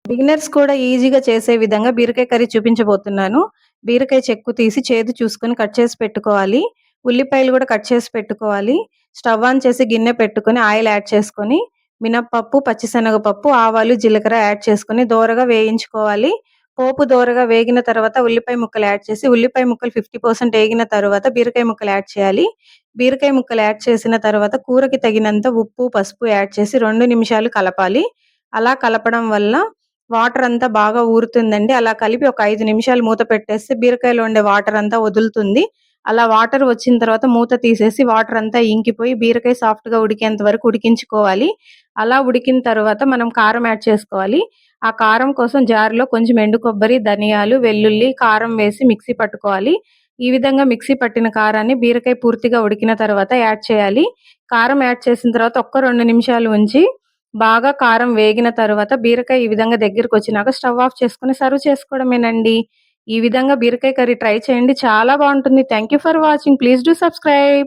Beginners కూడా ఈజీగా చేసే విధంగా బీరకాయ కర్రీ చూపించబోతున్నాను. బీరకాయ చెక్కు తీసి చేదు చూసుకొని కట్ చేసి పెట్టుకోవాలి. ఉల్లిపాయలు కూడా కట్ చేసి పెట్టుకోవాలి. స్టవ్ ఆన్ చేసి గిన్నె పెట్టుకొని ఆయిల్ యాడ్ చేసుకొని మినపప్పు, పచ్చిశనగపప్పు, ఆవాలు, జీలకర్ర యాడ్ చేసుకొని దోరగా వేయించుకోవాలి. పోపు దోరగా వేగిన తర్వాత ఉల్లిపాయ ముక్కలు యాడ్ చేసి ఉల్లిపాయ ముక్కలు 50% ఏగిన తర్వాత బీరకాయ ముక్కలు యాడ్ చేయాలి. బీరకాయ ముక్కలు యాడ్ చేసిన తర్వాత కూరకి తగినంత ఉప్పు, పసుపు యాడ్ చేసి 2 నిమిషాలు కలపాలి. అలా కలపడం వల్ల వాటర్ అంతా బాగా ఊరుతుందండి. అలా కలిపి ఒక 5 నిమిషాలు మూత పెట్టేస్తే బీరకాయలో ఉండే వాటర్ అంతా వదులుతుంది. అలా వాటర్ వచ్చిన తర్వాత మూత తీసేసి వాటర్ అంతా ఇంకిపోయి బీరకాయ సాఫ్ట్‌గా ఉడికేంత వరకు ఉడికించుకోవాలి. అలా ఉడికిన తర్వాత మనం కారం యాడ్ చేసుకోవాలి. ఆ కారం కోసం జార్‌లో కొంచెం ఎండు కొబ్బరి, ధనియాలు, వెల్లుల్లి, కారం వేసి మిక్సీ పట్టుకోవాలి. ఈ విధంగా మిక్సీ పట్టిన కారాన్ని బీరకాయ పూర్తిగా ఉడికిన తర్వాత యాడ్ చేయాలి. కారం యాడ్ చేసిన తర్వాత ఒక్క 2 నిమిషాలు ఉంచి బాగా కారం వేగిన తరువాత బీరకాయ ఈ విధంగా దగ్గరకొచ్చినాక స్టవ్ ఆఫ్ చేసుకొని సర్వ్ చేసుకోవడమేనండి. ఈ విధంగా బీరకాయ కర్రీ ట్రై చేయండి. చాలా బావుంటుంది. Thank you for watching. Please do subscribe.